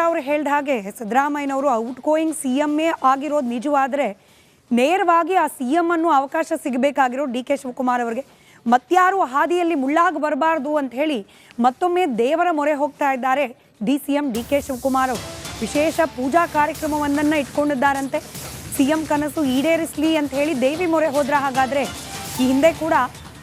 ಅವರು ಹೇಳಿದ ಹಾಗೆ ಸಿದ್ದರಾಮಯ್ಯನವರು ಔಟ್ ಗೋಯಿಂಗ್ CM ಆಗಿರೋದು ನಿಜವಾದರೆ ನೇರವಾಗಿ ಆ CM ಅನ್ನೋ ಅವಕಾಶ ಸಿಗಬೇಕಾಗಿರೋ DK ಶಿವಕುಮಾರ್ ಅವರಿಗೆ ಮತ್ಯಾರು ಹಾದಿಯಲ್ಲಿ ಮುಳ್ಳಾಗಿ ಬರಬಾರ್ದು ಅಂತ ಹೇಳಿ ಮತ್ತೊಮ್ಮೆ ದೇವರ ಮೊರೆ ಹೋಗ್ತಾ ಇದ್ದಾರೆ DCM DK ಶಿವಕುಮಾರ್ ಅವರು. ವಿಶೇಷ ಪೂಜಾ ಕಾರ್ಯಕ್ರಮವನ್ನ ಇಟ್ಕೊಂಡಿದ್ದಾರಂತೆ. CM ಕನಸು ಈಡೇರಿಸಲಿ ಅಂತ ಹೇಳಿ ದೇವಿ ಮೊರೆ ಹೋದ್ರ. ಹಾಗಾದ್ರೆ ಈ ಹಿಂದೆ ಕೂಡ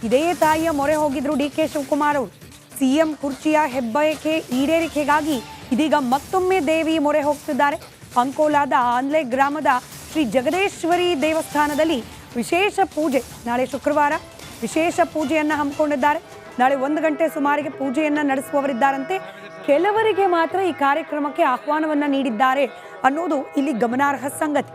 ಇದೇ ತಾಯಿಯ ಮೊರೆ ಹೋಗಿದ್ರು DK ಶಿವಕುಮಾರ್ ಅವರು. CM ಕುರ್ಚಿಯ ಹೆಬ್ಬಯಕೆ ಈಡೇರಿಕೆಗಾಗಿ ಇದೀಗ ಮತ್ತೊಮ್ಮೆ ದೇವಿ ಮೊರೆ ಹೋಗ್ತಿದ್ದಾರೆ. ಅಂಕೋಲಾದ ಆನ್ಲೆ ಗ್ರಾಮದ ಶ್ರೀ ಜಗದೇಶ್ವರಿ ದೇವಸ್ಥಾನದಲ್ಲಿ ವಿಶೇಷ ಪೂಜೆ, ನಾಳೆ ಶುಕ್ರವಾರ ವಿಶೇಷ ಪೂಜೆಯನ್ನು ಹಮ್ಮಿಕೊಂಡಿದ್ದಾರೆ. ನಾಳೆ 1 ಗಂಟೆ ಸುಮಾರಿಗೆ ಪೂಜೆಯನ್ನು ನಡೆಸುವವರಿದ್ದಾರಂತೆ. ಕೆಲವರಿಗೆ ಮಾತ್ರ ಈ ಕಾರ್ಯಕ್ರಮಕ್ಕೆ ಆಹ್ವಾನವನ್ನು ನೀಡಿದ್ದಾರೆ ಅನ್ನೋದು ಇಲ್ಲಿ ಗಮನಾರ್ಹ ಸಂಗತಿ.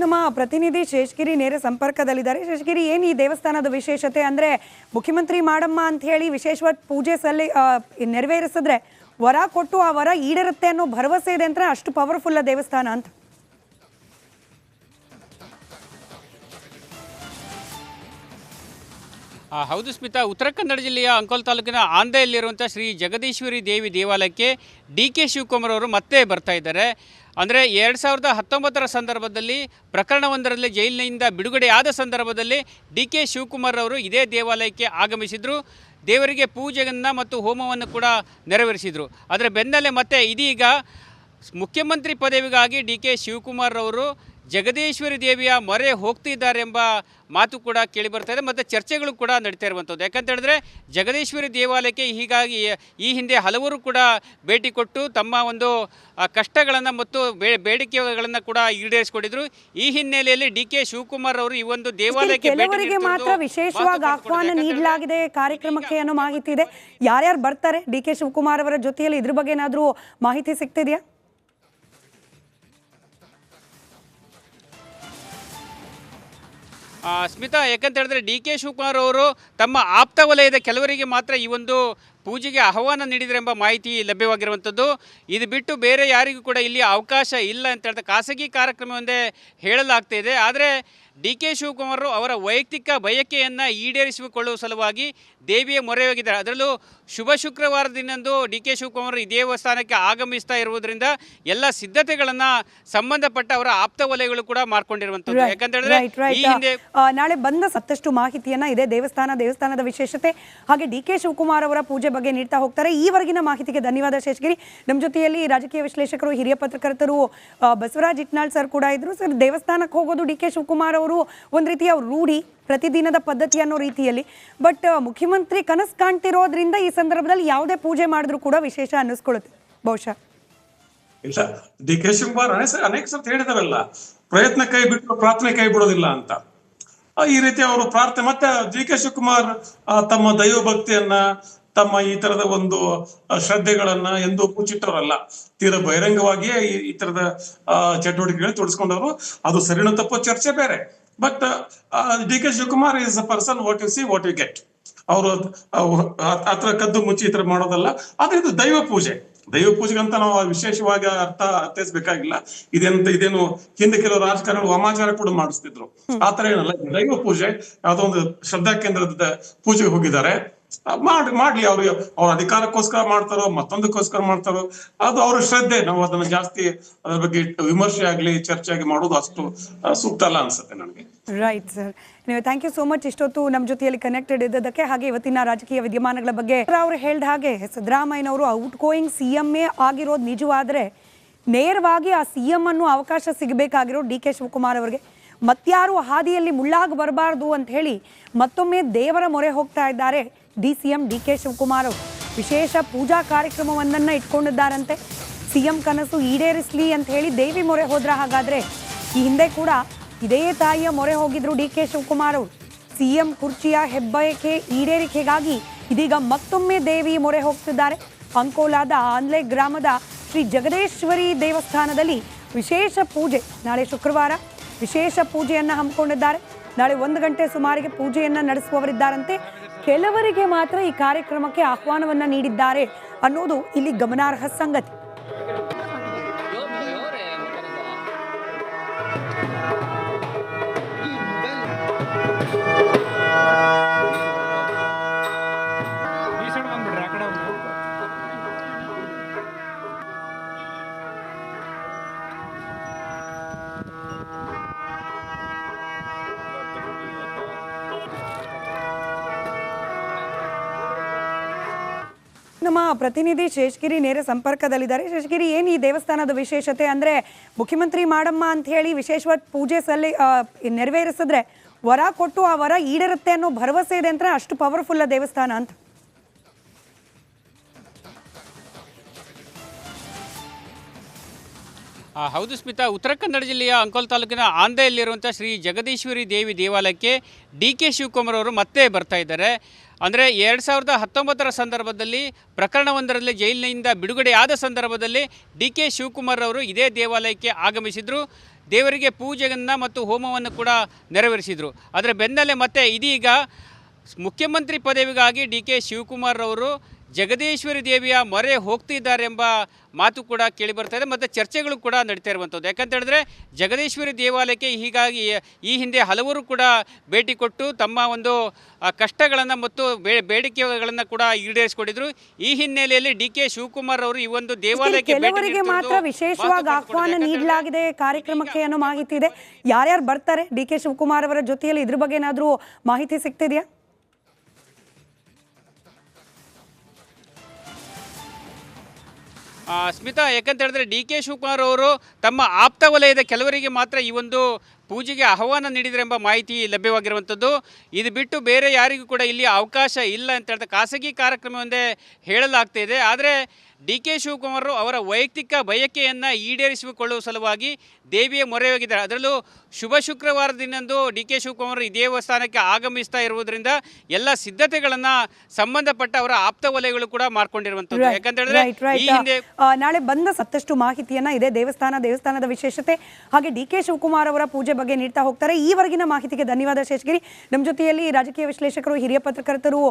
ನಮ್ಮ ಪ್ರತಿನಿಧಿ ಶೇಷಗಿರಿ ನೇರ ಸಂಪರ್ಕದಲ್ಲಿದ್ದಾರೆ. ಶೇಷಗಿರಿ, ಏನು ಈ ದೇವಸ್ಥಾನದ ವಿಶೇಷತೆ? ಅಂದರೆ ಮುಖ್ಯಮಂತ್ರಿ ಮಾಡಮ್ಮ ಅಂತ ಹೇಳಿ ವಿಶೇಷವಾದ ಪೂಜೆ ನೆರವೇರಿಸಿದ್ರೆ ವರ ಕೊಟ್ಟು ಆ ವರ ಈಡೇರುತ್ತೆ ಅನ್ನೋ ಭರವಸೆ ಇದೆ ಅಂತ, ಅಷ್ಟು ಪವರ್ಫುಲ್ ದೇವಸ್ಥಾನ ಅಂತ. ಹೌದು ಸ್ಮಿತಾ, ಉತ್ತರ ಕನ್ನಡ ಜಿಲ್ಲೆಯ ಅಂಕೋಲ ತಾಲೂಕಿನ ಆಂದೆಯಲ್ಲಿರುವಂಥ ಶ್ರೀ ಜಗದೀಶ್ವರಿ ದೇವಿ ದೇವಾಲಯಕ್ಕೆ DK ಶಿವಕುಮಾರ್ ಅವರು ಮತ್ತೆ ಬರ್ತಾ ಇದ್ದಾರೆ. ಅಂದರೆ 2019 ಸಂದರ್ಭದಲ್ಲಿ ಪ್ರಕರಣವೊಂದರಲ್ಲಿ ಜೈಲಿನಿಂದ ಬಿಡುಗಡೆಯಾದ ಸಂದರ್ಭದಲ್ಲಿ DK ಶಿವಕುಮಾರ್ ಅವರು ಇದೇ ದೇವಾಲಯಕ್ಕೆ ಆಗಮಿಸಿದರು. ದೇವರಿಗೆ ಪೂಜೆಯನ್ನು ಮತ್ತು ಹೋಮವನ್ನು ಕೂಡ ನೆರವೇರಿಸಿದರು. ಅದರ ಬೆನ್ನಲ್ಲೇ ಮತ್ತೆ ಇದೀಗ ಮುಖ್ಯಮಂತ್ರಿ ಪದವಿಗಾಗಿ DK ಶಿವಕುಮಾರ್ ಅವರು ಜಗದೀಶ್ವರಿ ದೇವಿಯ ಮೊರೆ ಹೋಗ್ತಿದ್ದಾರೆ ಎಂಬ ಮಾತು ಕೂಡ ಕೇಳಿ ಬರ್ತಾ ಇದೆ ಮತ್ತು ಚರ್ಚೆಗಳು ಕೂಡ ನಡೀತಾ ಇರುವಂಥದ್ದು. ಯಾಕಂತ ಹೇಳಿದ್ರೆ ಜಗದೀಶ್ವರಿ ದೇವಾಲಯಕ್ಕೆ ಹೀಗಾಗಿ ಈ ಹಿಂದೆ ಹಲವರು ಕೂಡ ಭೇಟಿ ಕೊಟ್ಟು ತಮ್ಮ ಒಂದು ಕಷ್ಟಗಳನ್ನು ಮತ್ತು ಬೇಡಿಕೆಗಳನ್ನು ಕೂಡ ಈಡೇರಿಸಿಕೊಂಡಿದ್ರು. ಈ ಹಿನ್ನೆಲೆಯಲ್ಲಿ DK ಶಿವಕುಮಾರ್ ಅವರು ಈ ಒಂದು ದೇವಾಲಯಕ್ಕೆ ಮಾತ್ರ ವಿಶೇಷವಾಗಿ ಆಹ್ವಾನ ನೀಡಲಾಗಿದೆ ಕಾರ್ಯಕ್ರಮಕ್ಕೆ ಅನ್ನೋ ಮಾಹಿತಿ ಇದೆ. ಯಾರ್ಯಾರು ಬರ್ತಾರೆ DK ಶಿವಕುಮಾರ್ ಅವರ ಜೊತೆಯಲ್ಲಿ, ಇದ್ರ ಬಗ್ಗೆ ಏನಾದರೂ ಮಾಹಿತಿ ಸಿಗ್ತಿದೆಯಾ? ಸ್ಮಿತಾ, ಯಾಕಂತ ಹೇಳಿದ್ರೆ DK ಶಿವಕುಮಾರ್ ಅವರು ತಮ್ಮ ಆಪ್ತ ವಲಯದ ಕೆಲವರಿಗೆ ಮಾತ್ರ ಈ ಒಂದು ಪೂಜೆಗೆ ಆಹ್ವಾನ ನೀಡಿದರೆ ಎಂಬ ಮಾಹಿತಿ ಲಭ್ಯವಾಗಿರುವಂಥದ್ದು. ಇದು ಬಿಟ್ಟು ಬೇರೆ ಯಾರಿಗೂ ಕೂಡ ಇಲ್ಲಿ ಅವಕಾಶ ಇಲ್ಲ ಅಂತ ಹೇಳ್ತಾ ಖಾಸಗಿ ಕಾರ್ಯಕ್ರಮವೊಂದೇ ಹೇಳಲಾಗ್ತಾ ಇದೆ. ಆದರೆ DK ಶಿವಕುಮಾರ್ ಅವರ ವೈಯಕ್ತಿಕ ಬಯಕೆಯನ್ನು ಈಡೇರಿಸಿಕೊಳ್ಳುವ ಸಲುವಾಗಿ ದೇವಿಯ ಮೊರೆ ಹೋಗಿದ್ದಾರೆ. ಅದರಲ್ಲೂ ಶುಭ ಶುಕ್ರವಾರದಿಂದಂದು DK ಶಿವಕುಮಾರ್ ಈ ದೇವಸ್ಥಾನಕ್ಕೆ ಆಗಮಿಸ್ತಾ ಇರುವುದರಿಂದ ಎಲ್ಲ ಸಿದ್ಧತೆಗಳನ್ನು ಸಂಬಂಧಪಟ್ಟ ಅವರ ಆಪ್ತ ವಲಯಗಳು ಕೂಡ ಮಾಡ್ಕೊಂಡಿರುವಂಥದ್ದು. ಯಾಕಂತೇಳಿದ್ರೆ ಈ ಹಿಂದೆ ನಾಳೆ ಬಂದ ಸಾಕಷ್ಟು ಮಾಹಿತಿಯನ್ನ ಇದೇ ದೇವಸ್ಥಾನದ ವಿಶೇಷತೆ ಹಾಗೆ DK ಶಿವಕುಮಾರ್ ಅವರ ಪೂಜೆ ಬಗ್ಗೆ ನೀಡ್ತಾ ಹೋಗ್ತಾರೆ. ಈವರೆಗಿನ ಮಾಹಿತಿಗೆ ಧನ್ಯವಾದ ಶೇಷಗಿರಿ. ನಮ್ಮ ಜೊತೆಯಲ್ಲಿ ರಾಜಕೀಯ ವಿಶ್ಲೇಷಕರು, ಹಿರಿಯ ಪತ್ರಕರ್ತರು ಬಸವರಾಜ್ ಇಟ್ನಾಳ್ ಸರ್ ಕೂಡ ಇದ್ರು. ಸರ್, ದೇವಸ್ಥಾನಕ್ಕೆ ಹೋಗೋದು DK ಶಿವಕುಮಾರ್ ಅವರು ಒಂದು ರೀತಿಯ ರೂಢಿ, ಪ್ರತಿದಿನದ ಪದ್ಧತಿ ಅನ್ನೋ ರೀತಿಯಲ್ಲಿ. ಬಟ್ ಮುಖ್ಯಮಂತ್ರಿ ಕನಸು ಕಾಣ್ತಿರೋದ್ರಿಂದ ಈ ಸಂದರ್ಭದಲ್ಲಿ ಯಾವುದೇ ಪೂಜೆ ಮಾಡಿದ್ರು ಕೂಡ ವಿಶೇಷ ಅನ್ನಿಸ್ಕೊಳ್ಳುತ್ತೆ ಬಹುಶಃ. ಇಲ್ಲ, DK ಶಿವಕುಮಾರ್ ಅನೇಕ ಸರ್ತಿ ಹೇಳಿದಾರಲ್ಲ, ಪ್ರಯತ್ನ ಕೈ ಬಿಟ್ಟು ಪ್ರಾರ್ಥನೆ ಕೈ ಬಿಡೋದಿಲ್ಲ ಅಂತ. ಈ ರೀತಿ ಅವರು ಪ್ರಾರ್ಥನೆ ಮತ್ತೆ DK ಶಿವಕುಮಾರ್ ತಮ್ಮ ದೈವ ಭಕ್ತಿಯನ್ನ, ತಮ್ಮ ಈ ತರದ ಒಂದು ಶ್ರದ್ಧೆಗಳನ್ನ ಎಂದೂ ಮುಚ್ಚಿಟ್ಟವರಲ್ಲ. ತೀರಾ ಬಹಿರಂಗವಾಗಿಯೇ ಈ ತರದ ಚಟುವಟಿಕೆಗಳು ತೊಡಸ್ಕೊಂಡವರು. ಅದು ಸರಿನೋ ತಪ್ಪೋ ಚರ್ಚೆ ಬೇರೆ. But DK Shivakumar is a person, what you see what you get. ಅವರು ಹತ್ರ ಕದ್ದು ಮುಚ್ಚಿ ಈ ತರ ಮಾಡೋದಲ್ಲ. ಆದ್ರೆ ಇದು ದೈವ ಪೂಜೆಗಂತ ನಾವು ವಿಶೇಷವಾಗಿ ಅರ್ಥೈಸ್ಬೇಕಾಗಿಲ್ಲ. ಇದೇನು ಹಿಂದೆ ಕೆಲವು ರಾಜಕಾರಣ ವಾಮಾಚಾರ ಕೂಡ ಮಾಡಿಸ್ತಿದ್ರು. ಆತರ ಏನಲ್ಲ, ದೈವ ಪೂಜೆ, ಯಾವ್ದೋ ಒಂದು ಶ್ರದ್ಧಾ ಕೇಂದ್ರದ ಪೂಜೆಗೆ ಹೋಗಿದ್ದಾರೆ. ಮಾಡ್ಲಿ, ಅವ್ರ ಅಧಿಕಾರಕ್ಕೋಸ್ಕರ ಮಾಡ್ತಾರೋ ಮತ್ತೊಂದಕ್ಕೋಸ್ಕರ ಮಾಡ್ತಾರೋ ಅದು ಅವ್ರ ಶ್ರದ್ಧೆ. ನಾವು ಅದನ್ನ ಜಾಸ್ತಿ ಅದ್ರ ಬಗ್ಗೆ ವಿಮರ್ಶೆ ಆಗ್ಲಿ ಚರ್ಚೆ ಆಗಿ ಮಾಡೋದು ಅಷ್ಟು ಸೂಕ್ತ ಅಲ್ಲ ಅನ್ಸುತ್ತೆ ನನಗೆ. ರೈಟ್ ಸರ್, ನೀವು ಥ್ಯಾಂಕ್ ಯು ಸೋ ಮಚ್ ಇಷ್ಟೊತ್ತು ನಮ್ಮ ಜೊತೆಯಲ್ಲಿ ಕನೆಕ್ಟೆಡ್ ಇದ್ದದಕ್ಕೆ. ಹಾಗೆ ಇವತ್ತಿನ ರಾಜಕೀಯ ವಿದ್ಯಮಾನಗಳ ಬಗ್ಗೆ ಅವರು ಹೇಳಿದ ಹಾಗೆ ಸಿದ್ದರಾಮಯ್ಯನವರು ಔಟ್ ಗೋಯಿಂಗ್ CM ಆಗಿರೋದು ನಿಜವಾದರೆ ನೇರವಾಗಿ ಆ CM ಅನ್ನೋ ಅವಕಾಶ ಸಿಗಬೇಕಾಗಿರೋ DK ಶಿವಕುಮಾರ್ ಅವರಿಗೆ ಮತ್ಯಾರು ಹಾದಿಯಲ್ಲಿ ಮುಳ್ಳಾಗಿ ಬರಬಾರ್ದು ಅಂತ ಹೇಳಿ ಮತ್ತೊಮ್ಮೆ ದೇವರ ಮೊರೆ ಹೋಗ್ತಾ ಇದ್ದಾರೆ DCM DK ಶಿವಕುಮಾರ್ ಅವರು. ವಿಶೇಷ ಪೂಜಾ ಕಾರ್ಯಕ್ರಮವನ್ನ ಇಟ್ಕೊಂಡಿದ್ದಾರಂತೆ. CM ಕನಸು ಈಡೇರಿಸಲಿ ಅಂತ ಹೇಳಿ ದೇವಿ ಮೊರೆ ಹೋದ್ರ. ಹಾಗಾದ್ರೆ ಈ ಹಿಂದೆ ಕೂಡ ಇದೇ ತಾಯಿಯ ಮೊರೆ ಹೋಗಿದ್ರು DK ಶಿವಕುಮಾರ್ ಅವರು. CM ಕುರ್ಚಿಯ ಹೆಬ್ಬಯಕೆ ಈಡೇರಿಕೆಗಾಗಿ ಇದೀಗ ಮತ್ತೊಮ್ಮೆ ದೇವಿ ಮೊರೆ ಹೋಗ್ತಿದ್ದಾರೆ. ಅಂಕೋಲಾದ ಆನ್ಲೆ ಗ್ರಾಮದ ಶ್ರೀ ಜಗದೇಶ್ವರಿ ದೇವಸ್ಥಾನದಲ್ಲಿ ವಿಶೇಷ ಪೂಜೆ ನಾಳೆ ಶುಕ್ರವಾರ ವಿಶೇಷ ಪೂಜೆಯನ್ನು ಹಮ್ಮಿಕೊಂಡಿದ್ದಾರೆ. ನಾಳೆ 1 ಗಂಟೆ ಸುಮಾರಿಗೆ ಪೂಜೆಯನ್ನು ನಡೆಸುವವರಿದ್ದಾರಂತೆ. ಕೆಲವರಿಗೆ ಮಾತ್ರ ಈ ಕಾರ್ಯಕ್ರಮಕ್ಕೆ ಆಹ್ವಾನವನ್ನು ನೀಡಿದ್ದಾರೆ ಅನ್ನೋದು ಇಲ್ಲಿ ಗಮನಾರ್ಹ ಸಂಗತಿ. ನಮ್ಮ ಪ್ರತಿನಿಧಿ ಶೇಷಗಿರಿ ನೇರ ಸಂಪರ್ಕದಲ್ಲಿದ್ದಾರೆ. ಶೇಷಗಿರಿ, ಏನು ಈ ದೇವಸ್ಥಾನದ ವಿಶೇಷತೆ? ಅಂದರೆ ಮುಖ್ಯಮಂತ್ರಿ ಮಾಡಮ್ಮ ಅಂತ ಹೇಳಿ ವಿಶೇಷವಾದ ಪೂಜೆ ನೆರವೇರಿಸಿದ್ರೆ ವರ ಕೊಟ್ಟು ಆ ವರ ಈಡೇರುತ್ತೆ ಅನ್ನೋ ಭರವಸೆ ಇದೆ ಅಂತ, ಅಷ್ಟು ಪವರ್ಫುಲ್ ದೇವಸ್ಥಾನ ಅಂತ. ಹೌದು ಸ್ಮಿತಾ, ಉತ್ತರ ಕನ್ನಡ ಜಿಲ್ಲೆಯ ಅಂಕೋಲ ತಾಲೂಕಿನ ಆಂದೆಯಲ್ಲಿರುವಂಥ ಶ್ರೀ ಜಗದೀಶ್ವರಿ ದೇವಿ ದೇವಾಲಯಕ್ಕೆ ಡಿ.ಕೆ. ಶಿವಕುಮಾರ್ ಅವರು ಮತ್ತೆ ಬರ್ತಾ ಇದ್ದಾರೆ. ಅಂದರೆ 2019 ಸಂದರ್ಭದಲ್ಲಿ ಪ್ರಕರಣವೊಂದರಲ್ಲಿ ಜೈಲಿನಿಂದ ಬಿಡುಗಡೆಯಾದ ಸಂದರ್ಭದಲ್ಲಿ ಡಿ.ಕೆ. ಶಿವಕುಮಾರ್ ಅವರು ಇದೇ ದೇವಾಲಯಕ್ಕೆ ಆಗಮಿಸಿದರು. ದೇವರಿಗೆ ಪೂಜೆಯನ್ನು ಮತ್ತು ಹೋಮವನ್ನು ಕೂಡ ನೆರವೇರಿಸಿದರು. ಅದರ ಬೆನ್ನಲ್ಲೇ ಮತ್ತೆ ಇದೀಗ ಮುಖ್ಯಮಂತ್ರಿ ಪದವಿಗಾಗಿ ಡಿ.ಕೆ. ಶಿವಕುಮಾರ್ ಅವರು ಜಗದೀಶ್ವರಿ ದೇವಿಯ ಮೊರೆ ಹೋಗ್ತಿದ್ದಾರೆ ಎಂಬ ಮಾತು ಕೂಡ ಕೇಳಿ ಬರ್ತಾ ಇದೆ ಮತ್ತು ಚರ್ಚೆಗಳು ಕೂಡ ನಡೀತಾ ಇರುವಂಥದ್ದು. ಯಾಕಂತ ಹೇಳಿದ್ರೆ ಜಗದೀಶ್ವರಿ ದೇವಾಲಯಕ್ಕೆ ಹೀಗಾಗಿ ಈ ಹಿಂದೆ ಹಲವರು ಕೂಡ ಭೇಟಿ ಕೊಟ್ಟು ತಮ್ಮ ಒಂದು ಕಷ್ಟಗಳನ್ನು ಮತ್ತು ಬೇಡಿಕೆಗಳನ್ನು ಕೂಡ ಈಡೇರಿಸಿಕೊಂಡಿದ್ರು. ಈ ಹಿನ್ನೆಲೆಯಲ್ಲಿ ಡಿ.ಕೆ. ಶಿವಕುಮಾರ್ ಅವರು ಈ ಒಂದು ದೇವಾಲಯಕ್ಕೆ ಕೆಲವರಿಗೆ ಮಾತ್ರ ವಿಶೇಷವಾಗಿ ಆಹ್ವಾನ ನೀಡಲಾಗಿದೆ ಕಾರ್ಯಕ್ರಮಕ್ಕೆ ಅನ್ನೋ ಮಾಹಿತಿ ಇದೆ. ಯಾರ್ಯಾರು ಬರ್ತಾರೆ ಡಿ.ಕೆ. ಶಿವಕುಮಾರ್ ಅವರ ಜೊತೆಯಲ್ಲಿ, ಇದ್ರ ಬಗ್ಗೆ ಏನಾದರೂ ಮಾಹಿತಿ ಸಿಗ್ತಿದೆಯಾ? ಸ್ಮಿತಾ, ಯಾಕಂತ ಹೇಳಿದ್ರೆ ಡಿ.ಕೆ. ಶಿವಕುಮಾರ್ ಅವರು ತಮ್ಮ ಆಪ್ತ ವಲಯದ ಕೆಲವರಿಗೆ ಮಾತ್ರ ಈ ಒಂದು ಪೂಜೆಗೆ ಆಹ್ವಾನ ನೀಡಿದರೆ ಎಂಬ ಮಾಹಿತಿ ಲಭ್ಯವಾಗಿರುವಂಥದ್ದು. ಇದು ಬಿಟ್ಟು ಬೇರೆ ಯಾರಿಗೂ ಕೂಡ ಇಲ್ಲಿ ಅವಕಾಶ ಇಲ್ಲ ಅಂತ ಹೇಳ್ತಾ ಖಾಸಗಿ ಕಾರ್ಯಕ್ರಮವೊಂದೇ ಹೇಳಲಾಗ್ತಾ ಇದೆ. ಆದರೆ ಡಿ.ಕೆ. ಶಿವಕುಮಾರ್ ಅವರ ವೈಯಕ್ತಿಕ ಬಯಕೆಯನ್ನು ಈಡೇರಿಸಿಕೊಳ್ಳುವ ಸಲುವಾಗಿ ದೇವಿಯ ಮೊರೆ ಹೋಗಿದ್ದಾರೆ. ಅದರಲ್ಲೂ ಶುಭ ಶುಕ್ರವಾರ ದಿನದಂದು ಡಿ.ಕೆ. ಶಿವಕುಮಾರ್ ಈ ದೇವಸ್ಥಾನಕ್ಕೆ ಆಗಮಿಸ್ತಾ ಇರುವುದರಿಂದ ಎಲ್ಲ ಸಿದ್ಧತೆಗಳನ್ನು ಸಂಬಂಧಪಟ್ಟ ಅವರ ಆಪ್ತ ವಲಯಗಳು ಕೂಡ ಮಾಡ್ಕೊಂಡಿರುವಂಥದ್ದು. ಯಾಕಂತ ಹೇಳಿದ್ರೆ ಈ ಹಿಂದೆ ನಾಳೆ ಬಂದ ಮತ್ತಷ್ಟು ಮಾಹಿತಿಯನ್ನ ಇದೇ ದೇವಸ್ಥಾನದ ವಿಶೇಷತೆ ಹಾಗೆ ಡಿ.ಕೆ. ಶಿವಕುಮಾರ್ ಅವರ ಪೂಜೆ ಬಗ್ಗೆ ನೀಡ್ತಾ ಹೋಗ್ತಾರೆ. ಈವರೆಗಿನ ಮಾಹಿತಿಗೆ ಧನ್ಯವಾದ ಶೇಷಗಿರಿ. ನಮ್ಮ ಜೊತೆಯಲ್ಲಿ ರಾಜಕೀಯ ವಿಶ್ಲೇಷಕರು, ಹಿರಿಯ ಪತ್ರಕರ್ತರು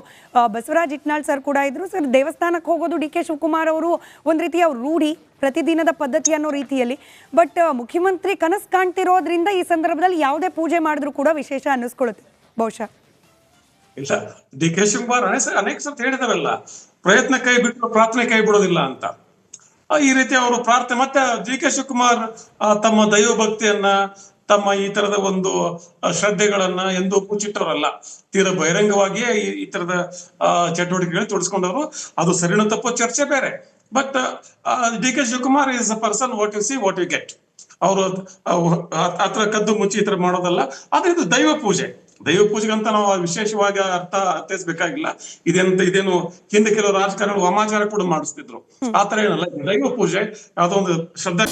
ಬಸವರಾಜ್ ಇಟ್ನಾಳ್ ಸರ್ ಕೂಡ ಇದ್ರು. ಸರ್, ದೇವಸ್ಥಾನಕ್ಕೆ ಹೋಗೋದು ಡಿ.ಕೆ. ಶಿವಕುಮಾರ್ ಅವರು ಒಂದು ರೀತಿಯ ರೂಢಿ, ಪ್ರತಿದಿನದ ಪದ್ಧತಿ ಅನ್ನೋ ರೀತಿಯಲ್ಲಿ. ಬಟ್ ಮುಖ್ಯಮಂತ್ರಿ ಕನಸು ಕಾಣ್ತಿರೋದ್ರಿಂದ ಈ ಸಂದರ್ಭದಲ್ಲಿ ಯಾವುದೇ ಪೂಜೆ ಮಾಡಿದ್ರು ಕೂಡ ವಿಶೇಷ ಅನ್ನಿಸ್ಕೊಳ್ಳುತ್ತೆ ಬಹುಶಃ. ಇಲ್ಲ, ಡಿ.ಕೆ. ಶಿವಕುಮಾರ್ ಅನೇಕ ಸರ್ತಿ ಹೇಳಿದಾರಲ್ಲ, ಪ್ರಯತ್ನ ಕೈ ಬಿಟ್ಟು ಪ್ರಾರ್ಥನೆ ಕೈ ಬಿಡೋದಿಲ್ಲ ಅಂತ. ಈ ರೀತಿ ಅವರು ಪ್ರಾರ್ಥನೆ ಮತ್ತೆ ಡಿ.ಕೆ. ಶಿವಕುಮಾರ್ ತಮ್ಮ ದೈವ ಭಕ್ತಿಯನ್ನ, ತಮ್ಮ ಈ ತರದ ಒಂದು ಶ್ರದ್ಧೆಗಳನ್ನ ಎಂದೂ ಮುಚ್ಚಿಟ್ಟವರಲ್ಲ. ತೀರಾ ಬಹಿರಂಗವಾಗಿಯೇ ಈ ತರದ ಚಟುವಟಿಕೆಗಳು ತೊಡಸ್ಕೊಂಡವರು. ಅದು ಸರಿನೋ ತಪ್ಪೋ ಚರ್ಚೆ ಬೇರೆ. But D K. Shivakumar is a person, what you see what you get. ಅವರು ಆತರ ಕದ್ದು ಮುಚ್ಚಿ ಈ ತರ ಮಾಡೋದಲ್ಲ. ಆದ್ರೆ ಇದು ದೈವ ಪೂಜೆಗಂತ ನಾವು ವಿಶೇಷವಾಗಿ ಅರ್ಥೈಸ್ಬೇಕಾಗಿಲ್ಲ. ಇದೇನು ಹಿಂದೆ ಕೆಲವು ರಾಜಕಾರಣಿಗಳು ವಾಮಾಚಾರ ಕೂಡ ಮಾಡಿಸ್ತಿದ್ರು. ಆತರ ಏನಲ್ಲ, ದೈವ ಪೂಜೆ, ಯಾವುದೋ ಒಂದು ಶ್ರದ್ಧೆ.